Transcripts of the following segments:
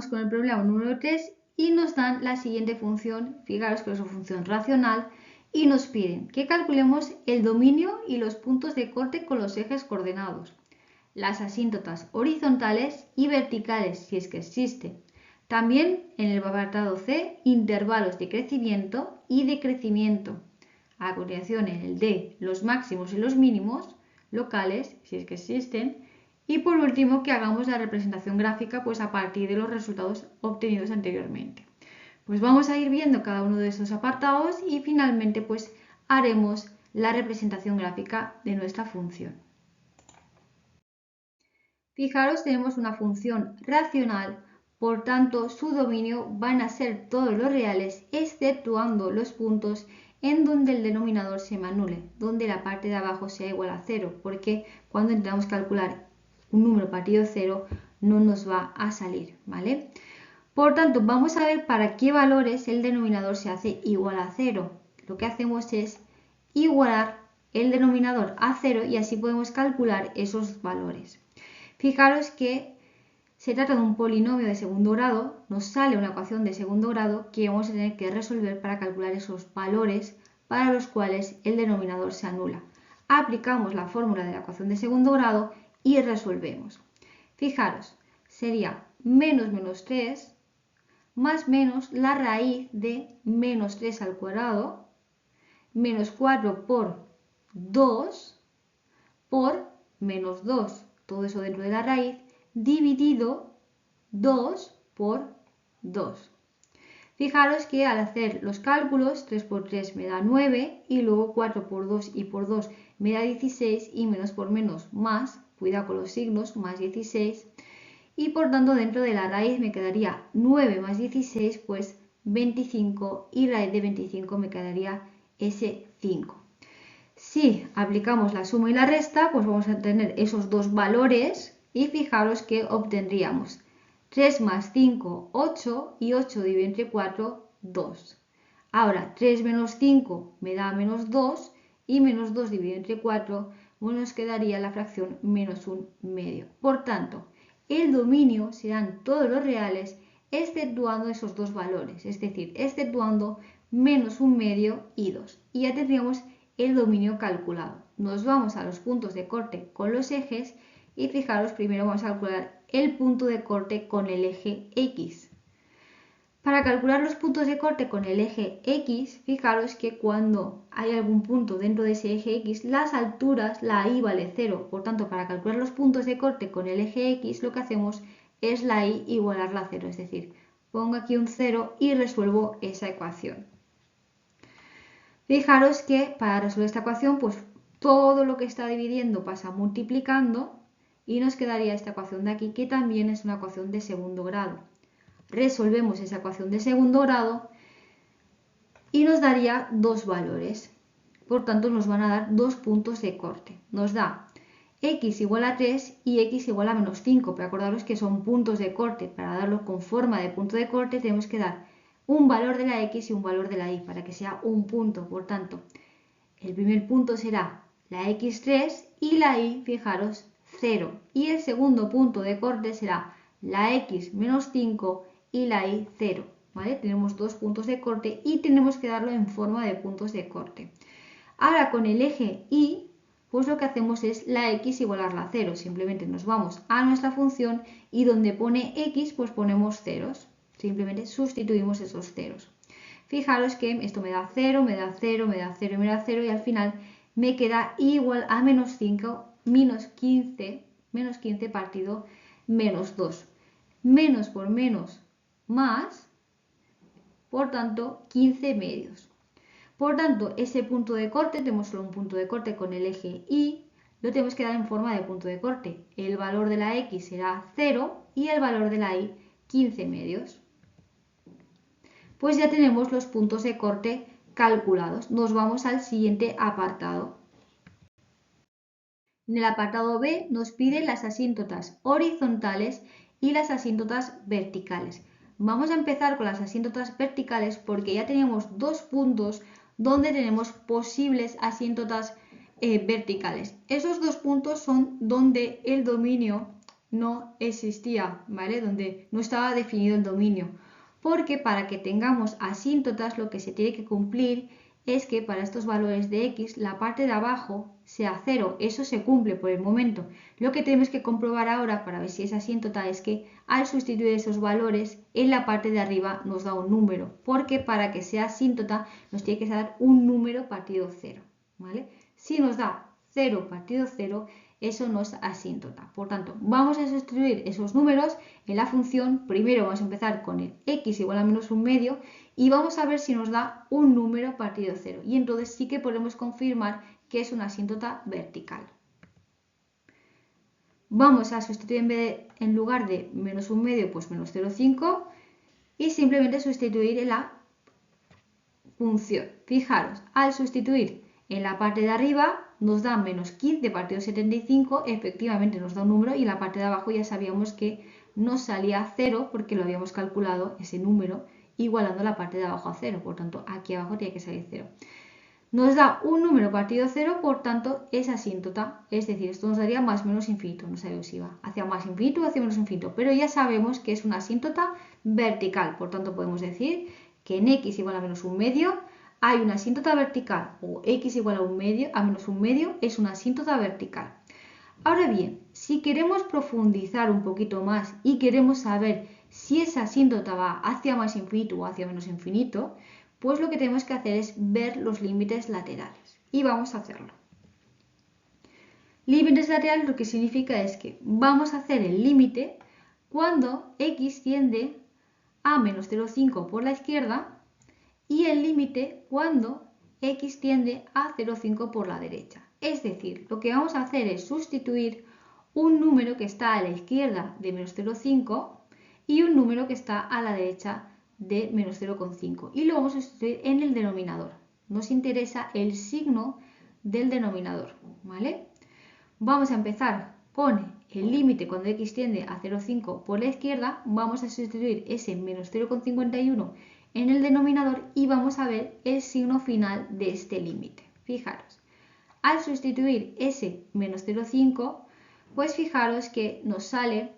Seguimos con el problema número 3 y nos dan la siguiente función, fijaros que es una función racional, y nos piden que calculemos el dominio y los puntos de corte con los ejes coordenados, las asíntotas horizontales y verticales si es que existe. También en el apartado C, intervalos de crecimiento y decrecimiento. A continuación en el D, los máximos y los mínimos locales si es que existen. Y por último que hagamos la representación gráfica pues a partir de los resultados obtenidos anteriormente. Pues vamos a ir viendo cada uno de estos apartados y finalmente pues haremos la representación gráfica de nuestra función. Fijaros, tenemos una función racional, por tanto su dominio van a ser todos los reales exceptuando los puntos en donde el denominador se me anule, donde la parte de abajo sea igual a 0, porque cuando intentamos calcular un número partido de 0 no nos va a salir, ¿vale? Por tanto, vamos a ver para qué valores el denominador se hace igual a 0. Lo que hacemos es igualar el denominador a 0 y así podemos calcular esos valores. Fijaros que se trata de un polinomio de segundo grado, nos sale una ecuación de segundo grado que vamos a tener que resolver para calcular esos valores para los cuales el denominador se anula. Aplicamos la fórmula de la ecuación de segundo grado y resolvemos. Fijaros, sería menos 3 más menos la raíz de menos 3 al cuadrado, menos 4 por 2 por menos 2, todo eso dentro de la raíz, dividido 2 por 2. Fijaros que al hacer los cálculos, 3 por 3 me da 9 y luego 4 por 2 y por 2 me da 16 y menos por menos más, cuidado con los signos, más 16. Y por tanto dentro de la raíz me quedaría 9 más 16, pues 25 y raíz de 25 me quedaría ese 5. Si aplicamos la suma y la resta, pues vamos a tener esos dos valores y fijaros que obtendríamos 3 más 5, 8 y 8 dividido entre 4, 2. Ahora 3 menos 5 me da menos 2 y menos 2 dividido entre 4 nos quedaría la fracción menos 1 medio. Por tanto, el dominio serán todos los reales exceptuando esos dos valores, es decir, exceptuando menos 1 medio y 2. Y ya tendríamos el dominio calculado. Nos vamos a los puntos de corte con los ejes y fijaros, primero vamos a calcular el punto de corte con el eje X. Para calcular los puntos de corte con el eje X, fijaros que cuando hay algún punto dentro de ese eje X, las alturas, la y vale 0. Por tanto, para calcular los puntos de corte con el eje X, lo que hacemos es la y igualarla a 0. Es decir, pongo aquí un 0 y resuelvo esa ecuación. Fijaros que para resolver esta ecuación, pues todo lo que está dividiendo pasa multiplicando y nos quedaría esta ecuación de aquí, que también es una ecuación de segundo grado. Resolvemos esa ecuación de segundo grado y nos daría dos valores. Por tanto, nos van a dar dos puntos de corte. Nos da x igual a 3 y x igual a menos 5. Pero acordaros que son puntos de corte. Para darlo con forma de punto de corte tenemos que dar un valor de la x y un valor de la y para que sea un punto. Por tanto, el primer punto será la x3 y la y, fijaros, 0. Y el segundo punto de corte será la x menos 5 y la y 0. ¿Vale? Tenemos dos puntos de corte y tenemos que darlo en forma de puntos de corte. Ahora con el eje y, pues lo que hacemos es la x igualarla a 0. Simplemente nos vamos a nuestra función y donde pone x, pues ponemos ceros. Simplemente sustituimos esos ceros. Fijaros que esto me da 0, me da 0, me da 0 y me da 0 y al final me queda igual a menos 5, menos 15 partido menos 2. Menos por menos más, por tanto 15 medios. Por tanto, ese punto de corte, tenemos solo un punto de corte con el eje y, lo tenemos que dar en forma de punto de corte. El valor de la x será 0 y el valor de la y 15 medios. Pues ya tenemos los puntos de corte calculados. Nos vamos al siguiente apartado. En el apartado B nos pide las asíntotas horizontales y las asíntotas verticales. Vamos a empezar con las asíntotas verticales porque ya tenemos dos puntos donde tenemos posibles asíntotas verticales. Esos dos puntos son donde el dominio no existía, ¿vale? Donde no estaba definido el dominio. Porque para que tengamos asíntotas lo que se tiene que cumplir es que para estos valores de x la parte de abajo sea 0. Eso se cumple por el momento. Lo que tenemos que comprobar ahora para ver si es asíntota es que al sustituir esos valores en la parte de arriba nos da un número. Porque para que sea asíntota nos tiene que dar un número partido 0, ¿vale? Si nos da 0 partido 0, eso no es asíntota. Por tanto, vamos a sustituir esos números en la función. Primero vamos a empezar con el x igual a menos un medio y vamos a ver si nos da un número partido 0. Y entonces sí que podemos confirmar que es una asíntota vertical. Vamos a sustituir en lugar de menos un medio, pues menos 0,5 y simplemente sustituir en la función. Fijaros, al sustituir en la parte de arriba nos da menos 15 partido 75, efectivamente nos da un número, y en la parte de abajo ya sabíamos que nos salía 0 porque lo habíamos calculado ese número igualando la parte de abajo a 0, por tanto aquí abajo tiene que salir 0. Nos da un número partido 0, por tanto es asíntota, es decir, esto nos daría más menos infinito, no sabemos si va hacia más infinito o hacia menos infinito, pero ya sabemos que es una asíntota vertical, por tanto podemos decir que en x igual a menos un medio hay una asíntota vertical, o x igual a un medio, a menos un medio es una asíntota vertical. Ahora bien, si queremos profundizar un poquito más y queremos saber si esa asíntota va hacia más infinito o hacia menos infinito, pues lo que tenemos que hacer es ver los límites laterales. Y vamos a hacerlo. Límites laterales lo que significa es que vamos a hacer el límite cuando x tiende a menos 0,5 por la izquierda y el límite cuando x tiende a 0,5 por la derecha. Es decir, lo que vamos a hacer es sustituir un número que está a la izquierda de menos 0,5 y un número que está a la derecha de menos 0,5 y lo vamos a sustituir en el denominador. Nos interesa el signo del denominador, ¿vale? Vamos a empezar con el límite cuando x tiende a 0,5 por la izquierda, vamos a sustituir ese menos 0,51 en el denominador y vamos a ver el signo final de este límite. Fijaros, al sustituir ese menos 0,5, pues fijaros que nos sale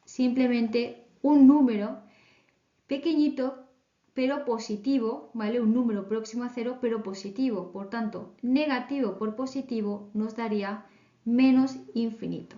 simplemente un número pequeñito pero positivo, ¿vale? Un número próximo a 0 pero positivo, por tanto, negativo por positivo nos daría menos infinito.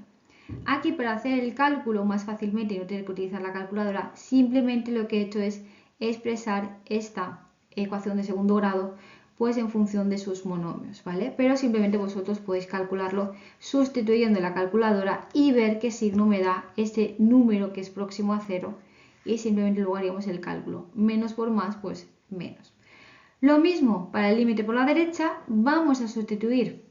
Aquí para hacer el cálculo más fácilmente y no tener que utilizar la calculadora, simplemente lo que he hecho es expresar esta ecuación de segundo grado pues en función de sus monomios, ¿vale? Pero simplemente vosotros podéis calcularlo sustituyendo la calculadora y ver qué signo me da este número que es próximo a 0 y simplemente luego haríamos el cálculo. Menos por más, pues menos. Lo mismo para el límite por la derecha, vamos a sustituir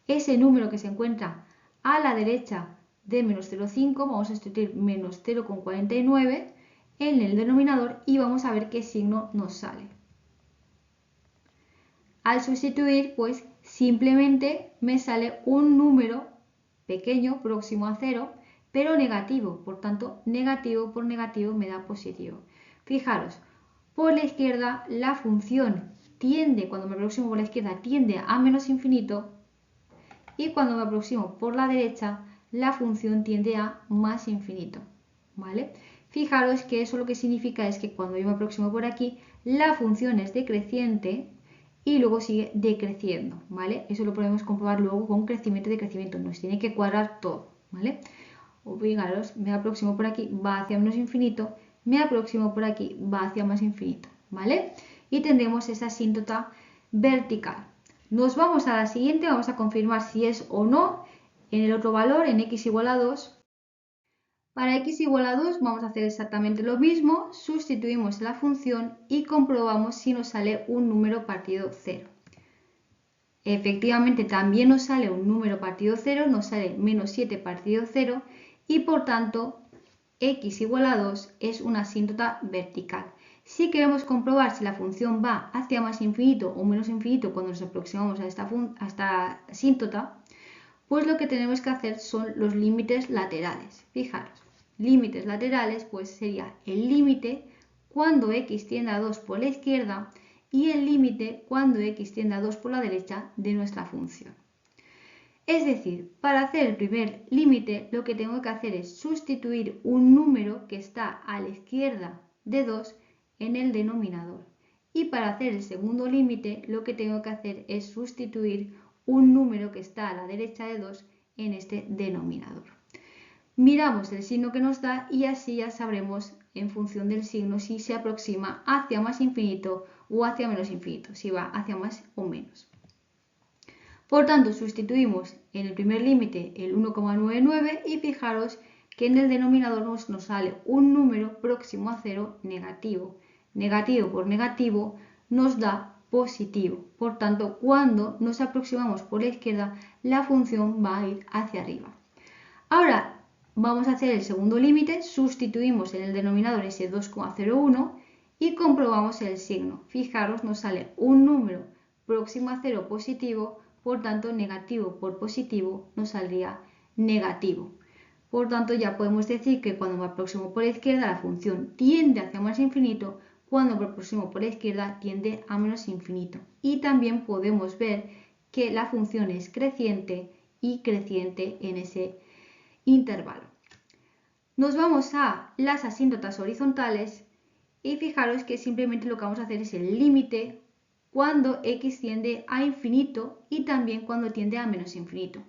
ese número que se encuentra a la derecha de menos 0,5, vamos a sustituir menos 0,49 en el denominador y vamos a ver qué signo nos sale. Al sustituir, pues simplemente me sale un número pequeño próximo a 0, pero negativo, por tanto negativo por negativo me da positivo. Fijaros, por la izquierda la función tiende, cuando me aproximo por la izquierda, tiende a menos infinito y cuando me aproximo por la derecha la función tiende a más infinito, ¿vale? Fijaros que eso lo que significa es que cuando yo me aproximo por aquí la función es decreciente y luego sigue decreciendo, ¿vale? Eso lo podemos comprobar luego con crecimiento y decrecimiento, nos tiene que cuadrar todo, ¿vale? O fijaros, me aproximo por aquí, va hacia menos infinito, me aproximo por aquí, va hacia más infinito, ¿vale? Y tendremos esa asíntota vertical. Nos vamos a la siguiente, vamos a confirmar si es o no en el otro valor, en x igual a 2. Para x igual a 2 vamos a hacer exactamente lo mismo, sustituimos la función y comprobamos si nos sale un número partido 0. Efectivamente también nos sale un número partido 0, nos sale menos 7 partido 0 y por tanto x igual a 2 es una asíntota vertical. Si queremos comprobar si la función va hacia más infinito o menos infinito cuando nos aproximamos a esta asíntota, pues lo que tenemos que hacer son los límites laterales. Fijaros, límites laterales pues sería el límite cuando x tiende a 2 por la izquierda y el límite cuando x tiende a 2 por la derecha de nuestra función. Es decir, para hacer el primer límite lo que tengo que hacer es sustituir un número que está a la izquierda de 2 en el denominador. Y para hacer el segundo límite lo que tengo que hacer es sustituir un número que está a la derecha de 2 en este denominador. Miramos el signo que nos da y así ya sabremos en función del signo si se aproxima hacia más infinito o hacia menos infinito, si va hacia más o menos. Por tanto, sustituimos en el primer límite el 1,99 y fijaros que en el denominador nos sale un número próximo a 0 negativo. Negativo por negativo nos da positivo. Por tanto, cuando nos aproximamos por la izquierda, la función va a ir hacia arriba. Ahora vamos a hacer el segundo límite, sustituimos en el denominador ese 2,01 y comprobamos el signo. Fijaros, nos sale un número próximo a 0 positivo. Por tanto, negativo por positivo nos saldría negativo. Por tanto, ya podemos decir que cuando me aproximo por la izquierda la función tiende hacia más infinito, cuando me aproximo por la izquierda tiende a menos infinito. Y también podemos ver que la función es creciente y creciente en ese intervalo. Nos vamos a las asíntotas horizontales y fijaros que simplemente lo que vamos a hacer es el límite cuando x tiende a infinito y también cuando tiende a menos infinito.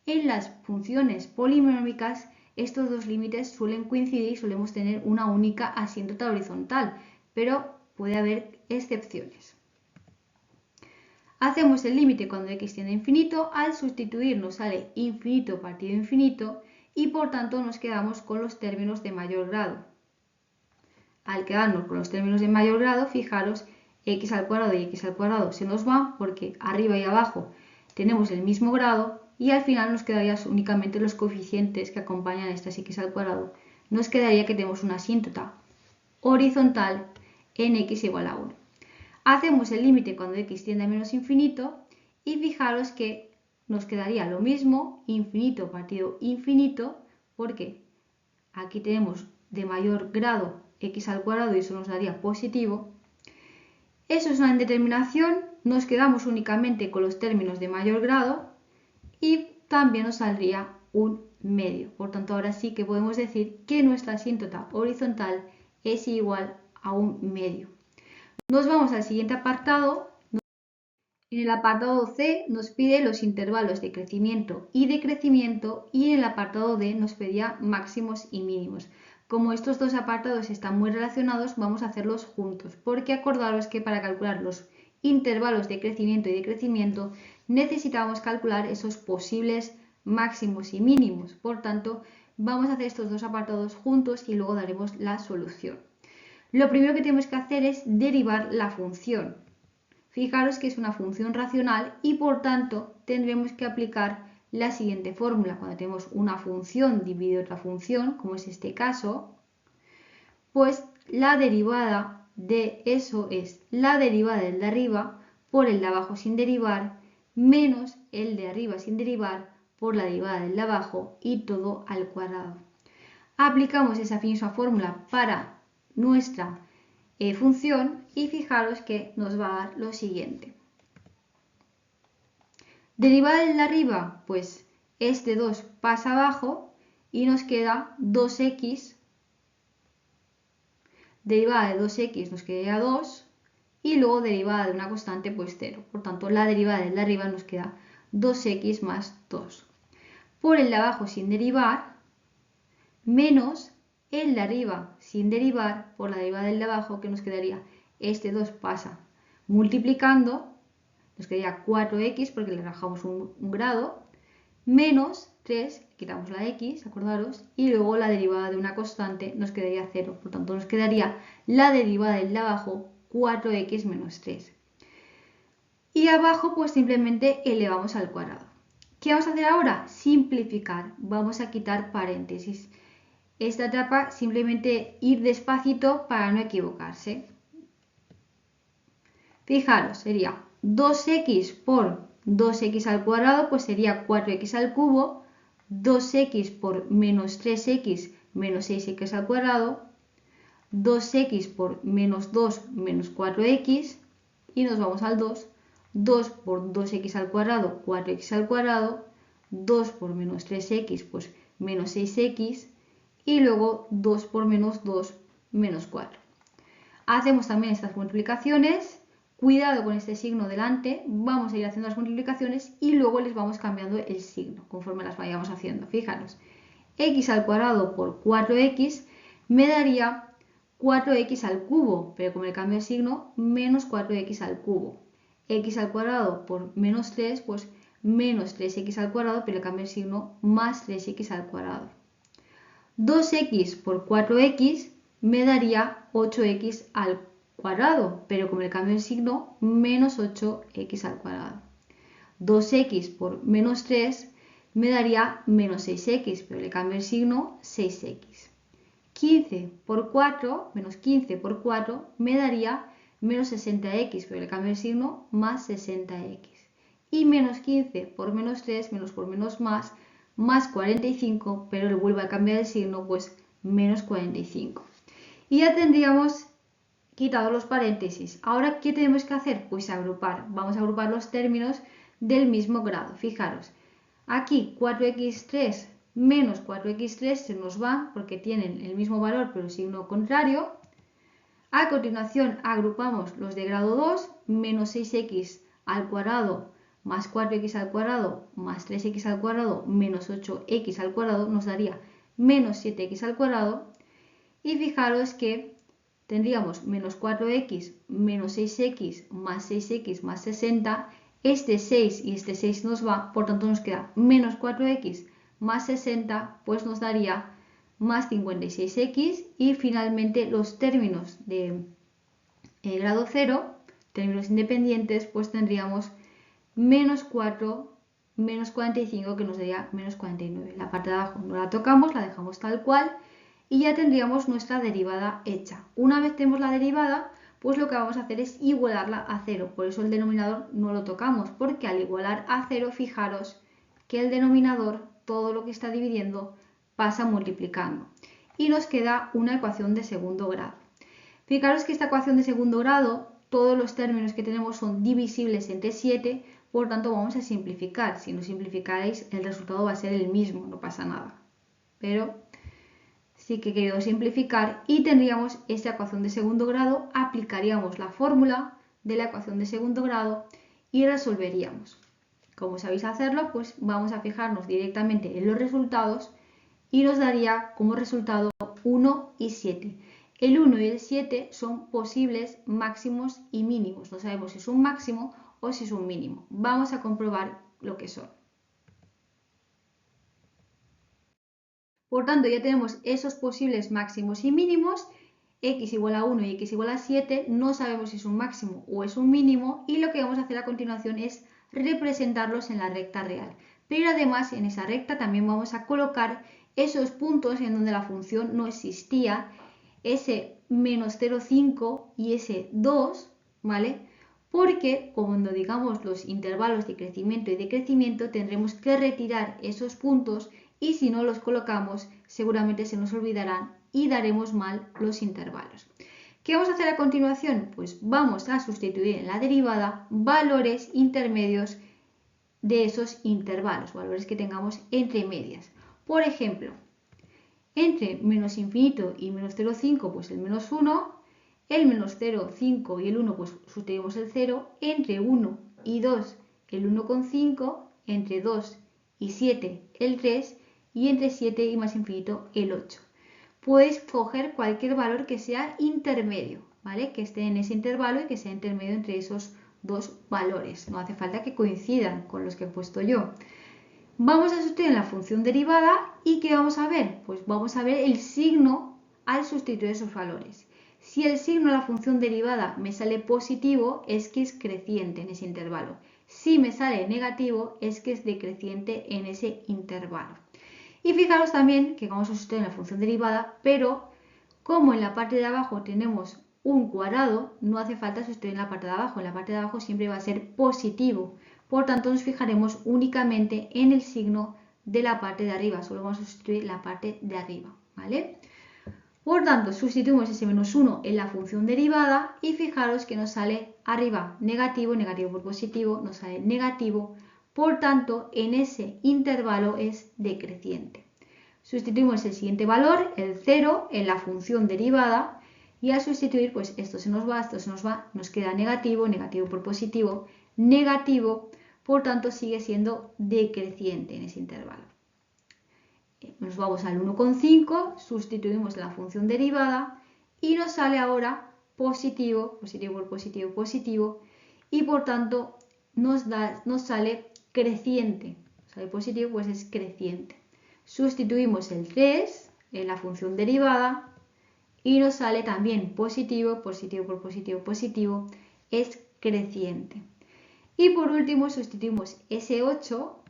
En las funciones polinómicas estos dos límites suelen coincidir y solemos tener una única asíntota horizontal, pero puede haber excepciones. Hacemos el límite cuando x tiende a infinito, al sustituir nos sale infinito partido infinito y por tanto nos quedamos con los términos de mayor grado. Al quedarnos con los términos de mayor grado, fijaros, x al cuadrado y x al cuadrado se nos van porque arriba y abajo tenemos el mismo grado y al final nos quedarían únicamente los coeficientes que acompañan a estas x al cuadrado. Nos quedaría que tenemos una asíntota horizontal en x igual a 1. Hacemos el límite cuando x tiende a menos infinito y fijaros que nos quedaría lo mismo, infinito partido infinito, porque aquí tenemos de mayor grado x al cuadrado y eso nos daría positivo. Eso es una indeterminación, nos quedamos únicamente con los términos de mayor grado y también nos saldría un medio. Por tanto, ahora sí que podemos decir que nuestra asíntota horizontal es igual a un medio. Nos vamos al siguiente apartado. En el apartado C nos pide los intervalos de crecimiento y decrecimiento y en el apartado D nos pedía máximos y mínimos. Como estos dos apartados están muy relacionados, vamos a hacerlos juntos, porque acordaros que para calcular los intervalos de crecimiento y decrecimiento necesitamos calcular esos posibles máximos y mínimos. Por tanto, vamos a hacer estos dos apartados juntos y luego daremos la solución. Lo primero que tenemos que hacer es derivar la función. Fijaros que es una función racional y por tanto tendremos que aplicar la siguiente fórmula. Cuando tenemos una función dividida otra función, como es este caso, pues la derivada de eso es la derivada del de arriba por el de abajo sin derivar menos el de arriba sin derivar por la derivada del de abajo y todo al cuadrado. Aplicamos esa misma fórmula para nuestra función y fijaros que nos va a dar lo siguiente. Derivada del de arriba, pues este 2 pasa abajo y nos queda 2x. Derivada de 2x nos queda 2 y luego derivada de una constante pues 0. Por tanto, la derivada del de arriba nos queda 2x más 2. Por el de abajo sin derivar, menos el de arriba sin derivar por la derivada del de abajo, que nos quedaría este 2 pasa multiplicando, nos quedaría 4x porque le bajamos un grado, menos 3, quitamos la x, acordaros, y luego la derivada de una constante nos quedaría 0. Por tanto, nos quedaría la derivada del de abajo, 4x menos 3. Y abajo pues simplemente elevamos al cuadrado. ¿Qué vamos a hacer ahora? Simplificar. Vamos a quitar paréntesis. Esta etapa simplemente ir despacito para no equivocarse. Fijaros, sería 2x por 2x al cuadrado, pues sería 4x al cubo, 2x por menos 3x menos 6x al cuadrado, 2x por menos 2 menos 4x, y nos vamos al 2, 2 por 2x al cuadrado, 4x al cuadrado, 2 por menos 3x, pues menos 6x, y luego 2 por menos 2, menos 4. Hacemos también estas multiplicaciones, cuidado con este signo delante, vamos a ir haciendo las multiplicaciones y luego les vamos cambiando el signo conforme las vayamos haciendo. Fijaros, x al cuadrado por 4x me daría 4x al cubo, pero como le cambio el signo, menos 4x al cubo. X al cuadrado por menos 3, pues menos 3x al cuadrado, pero le cambio el signo, más 3x al cuadrado. 2x por 4x me daría 8x al cuadrado, pero como le cambio el signo, menos 8x al cuadrado. 2x por menos 3 me daría menos 6x, pero le cambio el signo, 6x. 15 por 4, menos 15 por 4, me daría menos 60x, pero le cambio el signo, más 60x. Y menos 15 por menos 3, menos por menos más 45, pero le vuelvo a cambiar el signo, pues menos 45. Y ya tendríamos quitado los paréntesis. Ahora, ¿qué tenemos que hacer? Pues agrupar. Vamos a agrupar los términos del mismo grado. Fijaros, aquí 4x3 menos 4x3 se nos va porque tienen el mismo valor pero el signo contrario. A continuación agrupamos los de grado 2, menos 6x al cuadrado más 4x al cuadrado más 3x al cuadrado menos 8x al cuadrado nos daría menos 7x al cuadrado. Y fijaros que tendríamos menos 4x menos 6x más 60. Este 6 y este 6 nos va, por tanto nos queda menos 4x más 60, pues nos daría más 56x. Y finalmente los términos de grado 0, términos independientes, pues tendríamos menos 4 menos 45, que nos daría menos 49. La parte de abajo no la tocamos, la dejamos tal cual y ya tendríamos nuestra derivada hecha. Una vez tenemos la derivada, pues lo que vamos a hacer es igualarla a 0. Por eso el denominador no lo tocamos, porque al igualar a 0, fijaros que el denominador, todo lo que está dividiendo, pasa multiplicando. Y nos queda una ecuación de segundo grado. Fijaros que esta ecuación de segundo grado, todos los términos que tenemos son divisibles entre 7, por tanto vamos a simplificar. Si no simplificáis, el resultado va a ser el mismo, no pasa nada. Pero sí que he querido simplificar y tendríamos esta ecuación de segundo grado, aplicaríamos la fórmula de la ecuación de segundo grado y resolveríamos. Como sabéis hacerlo, pues vamos a fijarnos directamente en los resultados y nos daría como resultado 1 y 7. El 1 y el 7 son posibles máximos y mínimos. No sabemos si es un máximo o si es un mínimo. Vamos a comprobar lo que son. Por tanto, ya tenemos esos posibles máximos y mínimos. X igual a 1 y x igual a 7. No sabemos si es un máximo o es un mínimo. Y lo que vamos a hacer a continuación es representarlos en la recta real. Pero además en esa recta también vamos a colocar esos puntos en donde la función no existía, ese menos 0,5 y ese 2, ¿vale? Porque cuando digamos los intervalos de crecimiento y decrecimiento tendremos que retirar esos puntos y si no los colocamos seguramente se nos olvidarán y daremos mal los intervalos. ¿Qué vamos a hacer a continuación? Pues vamos a sustituir en la derivada valores intermedios de esos intervalos, valores que tengamos entre medias. Por ejemplo, entre menos infinito y menos 0,5, pues el menos 1, el menos 0,5 y el 1, pues sustituimos el 0, entre 1 y 2, el 1,5, entre 2 y 7, el 3, y entre 7 y más infinito, el 8. Puedes coger cualquier valor que sea intermedio, ¿vale? Que esté en ese intervalo y que sea intermedio entre esos dos valores. No hace falta que coincidan con los que he puesto yo. Vamos a sustituir en la función derivada y ¿qué vamos a ver? Pues vamos a ver el signo al sustituir esos valores. Si el signo de la función derivada me sale positivo, es que es creciente en ese intervalo. Si me sale negativo, es que es decreciente en ese intervalo. Y fijaros también que vamos a sustituir en la función derivada, pero como en la parte de abajo tenemos un cuadrado, no hace falta sustituir en la parte de abajo. En la parte de abajo siempre va a ser positivo. Por tanto, nos fijaremos únicamente en el signo de la parte de arriba. Solo vamos a sustituir la parte de arriba, ¿vale? Por tanto, sustituimos ese menos 1 en la función derivada y fijaros que nos sale arriba negativo, negativo por positivo, nos sale negativo por tanto en ese intervalo es decreciente. Sustituimos el siguiente valor, el 0, en la función derivada y al sustituir, pues esto se nos va, esto se nos va, nos queda negativo, negativo por positivo, negativo, por tanto sigue siendo decreciente en ese intervalo. Nos vamos al 1,5, sustituimos la función derivada y nos sale ahora positivo, positivo por positivo, positivo, y por tanto nos sale creciente. Sale positivo, pues es creciente. Sustituimos el 3 en la función derivada y nos sale también positivo, positivo por positivo, positivo, es creciente. Y por último sustituimos ese 8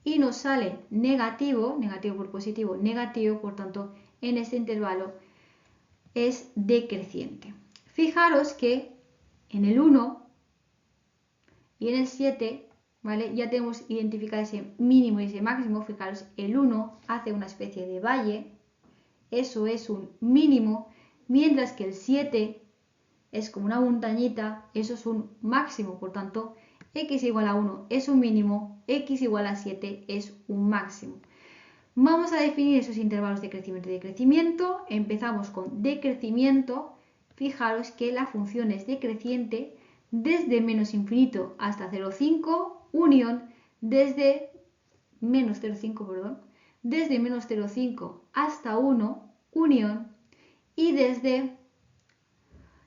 y nos sale negativo, negativo por positivo, negativo, por tanto en este intervalo es decreciente. Fijaros que en el 1 y en el 7, ¿vale? Ya tenemos identificado ese mínimo y ese máximo. Fijaros, el 1 hace una especie de valle, eso es un mínimo, mientras que el 7 es como una montañita, eso es un máximo, por tanto x igual a 1 es un mínimo, x igual a 7 es un máximo. Vamos a definir esos intervalos de crecimiento y decrecimiento. Empezamos con decrecimiento. Fijaros que la función es decreciente desde menos infinito hasta 0,5, unión desde menos 0,5, perdón, desde menos 0,5 hasta 1, unión, y desde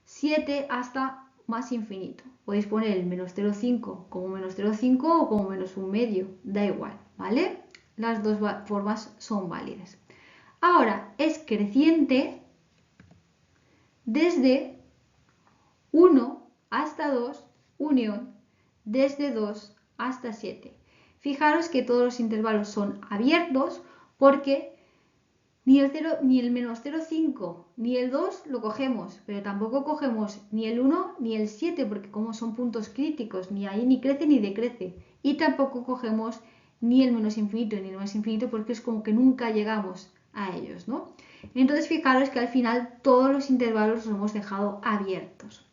7 hasta más infinito. Podéis poner el menos 0,5 como menos 0,5 o como menos 1,5, da igual, ¿vale? Las dos formas son válidas. Ahora, es creciente desde 1 hasta 2, unión, desde 2 hasta 7. Fijaros que todos los intervalos son abiertos porque ni el menos 0,5 ni el 2 lo cogemos, pero tampoco cogemos ni el 1 ni el 7 porque como son puntos críticos, ni ahí ni crece ni decrece. Y tampoco cogemos ni el menos infinito ni el más infinito porque es como que nunca llegamos a ellos, ¿no? Entonces fijaros que al final todos los intervalos los hemos dejado abiertos.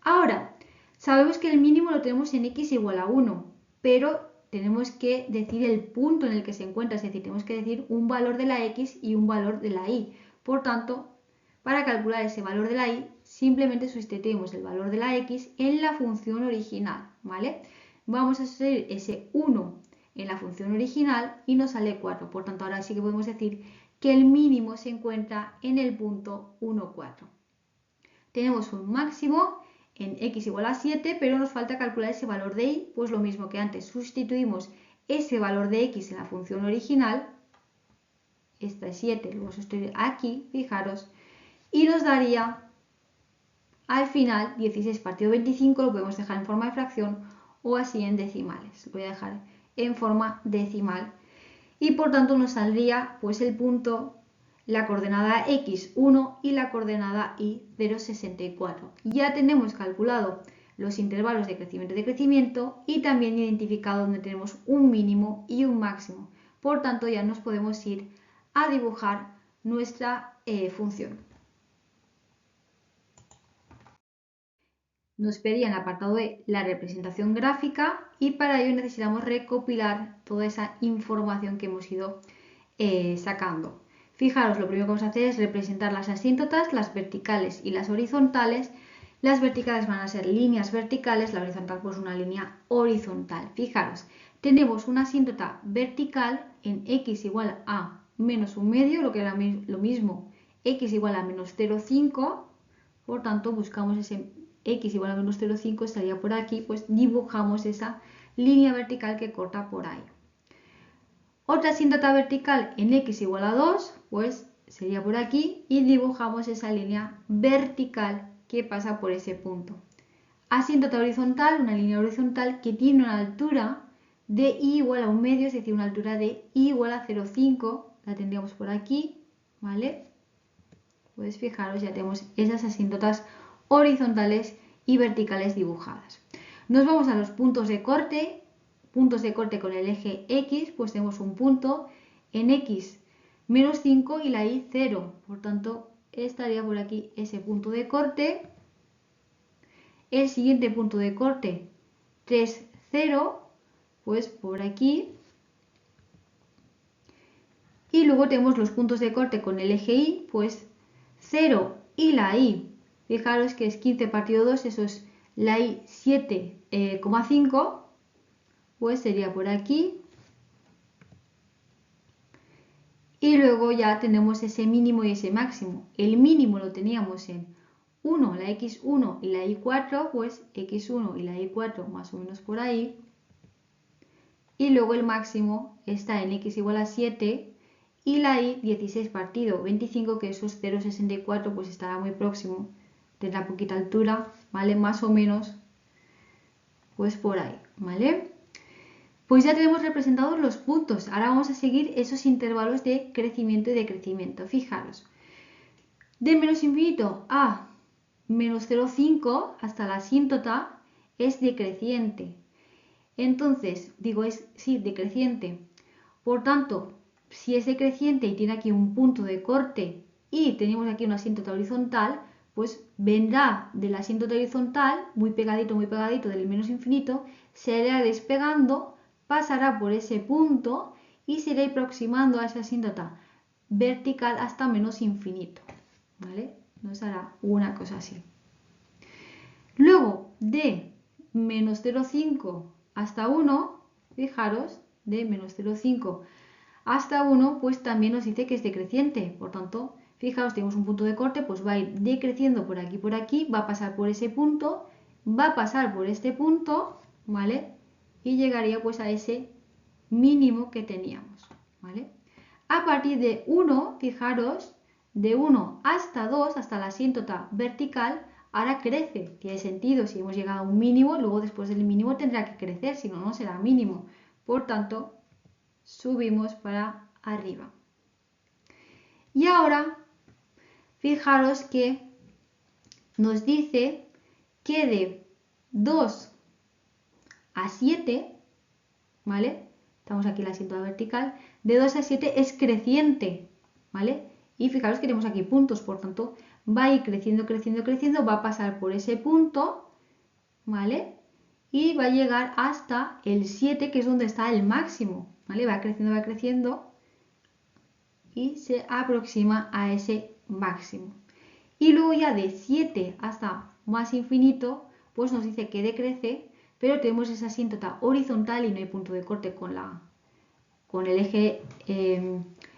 Ahora, sabemos que el mínimo lo tenemos en x igual a 1, pero tenemos que decir el punto en el que se encuentra, es decir, tenemos que decir un valor de la x y un valor de la y. Por tanto, para calcular ese valor de la y, simplemente sustituimos el valor de la x en la función original, ¿vale? Vamos a sustituir ese 1 en la función original y nos sale 4. Por tanto, ahora sí que podemos decir que el mínimo se encuentra en el punto 1, 4. Tenemos un máximo en x igual a 7, pero nos falta calcular ese valor de y, pues lo mismo que antes, sustituimos ese valor de x en la función original, esta es 7, lo vamos a sustituir aquí, fijaros, y nos daría al final 16 partido 25, lo podemos dejar en forma de fracción o así en decimales, lo voy a dejar en forma decimal, y por tanto nos saldría pues el punto, la coordenada x 1 y la coordenada y 0,64. Ya tenemos calculado los intervalos de crecimiento y decrecimiento y también identificado donde tenemos un mínimo y un máximo. Por tanto ya nos podemos ir a dibujar nuestra función. Nos pedía en el apartado E la representación gráfica y para ello necesitamos recopilar toda esa información que hemos ido sacando. Fijaros, lo primero que vamos a hacer es representar las asíntotas, las verticales y las horizontales. Las verticales van a ser líneas verticales, la horizontal pues una línea horizontal. Fijaros, tenemos una asíntota vertical en x igual a menos 1,5, lo que era lo mismo, x igual a menos 0,5, por tanto buscamos ese x igual a menos 0,5, estaría por aquí, pues dibujamos esa línea vertical que corta por ahí. Otra asíntota vertical en x igual a 2, pues sería por aquí y dibujamos esa línea vertical que pasa por ese punto. Asíntota horizontal, una línea horizontal que tiene una altura de y igual a 1,5, es decir, una altura de y igual a 0,5, la tendríamos por aquí, ¿vale? Pues fijaros, ya tenemos esas asíntotas horizontales y verticales dibujadas. Nos vamos a los puntos de corte. Puntos de corte con el eje X, pues tenemos un punto en X menos 5 y la Y 0. Por tanto, estaría por aquí ese punto de corte. El siguiente punto de corte 3, 0. pues por aquí. Y luego tenemos los puntos de corte con el eje Y, pues 0 y la Y. Fijaros que es 15 partido 2, eso es la Y 7,5, pues sería por aquí. Y luego ya tenemos ese mínimo y ese máximo. El mínimo lo teníamos en 1, la X1 y la Y4, pues X1 y la Y4 más o menos por ahí. Y luego el máximo está en X igual a 7 y la Y 16 partido 25, que eso es 0,64, pues estará muy próximo. Tendrá poquita altura, ¿vale? Más o menos, pues por ahí, ¿vale? Pues ya tenemos representados los puntos. Ahora vamos a seguir esos intervalos de crecimiento y decrecimiento. Fijaros, de menos infinito a menos 0,5 hasta la asíntota es decreciente. Entonces, digo, es sí, decreciente. Por tanto, si es decreciente y tiene aquí un punto de corte y tenemos aquí una asíntota horizontal, pues vendrá de la asíntota horizontal, muy pegadito del menos infinito, se irá despegando, pasará por ese punto y se irá aproximando a esa asíntota vertical hasta menos infinito, ¿vale? Nos hará una cosa así. Luego, de menos 0,5 hasta 1, fijaros, de menos 0,5 hasta 1, pues también nos dice que es decreciente. Por tanto, fijaros, tenemos un punto de corte, pues va a ir decreciendo por aquí, va a pasar por ese punto, va a pasar por este punto, ¿vale? Y llegaría pues a ese mínimo que teníamos, ¿vale? A partir de 1, fijaros, de 1 hasta 2, hasta la asíntota vertical, ahora crece. Tiene sentido, si hemos llegado a un mínimo, luego después del mínimo tendrá que crecer, si no, no será mínimo. Por tanto, subimos para arriba. Y ahora, fijaros que nos dice que de 2 a 7, ¿vale? Estamos aquí en la asíntota vertical, de 2 a 7 es creciente, ¿vale? Y fijaros que tenemos aquí puntos, por tanto, va a ir creciendo, va a pasar por ese punto, ¿vale? Y va a llegar hasta el 7, que es donde está el máximo, ¿vale? Va creciendo y se aproxima a ese máximo. Y luego ya de 7 hasta más infinito, pues nos dice que decrece, pero tenemos esa asíntota horizontal y no hay punto de corte con el eje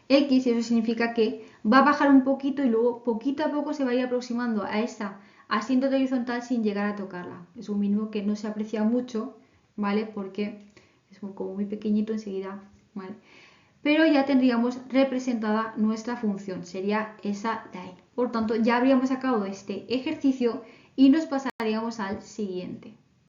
X, y eso significa que va a bajar un poquito y luego poquito a poco se va a ir aproximando a esa asíntota horizontal sin llegar a tocarla. Es un mínimo que no se aprecia mucho, ¿vale? Porque es como muy pequeñito enseguida, ¿vale? Pero ya tendríamos representada nuestra función, sería esa de ahí. Por tanto, ya habríamos sacado este ejercicio y nos pasaríamos al siguiente.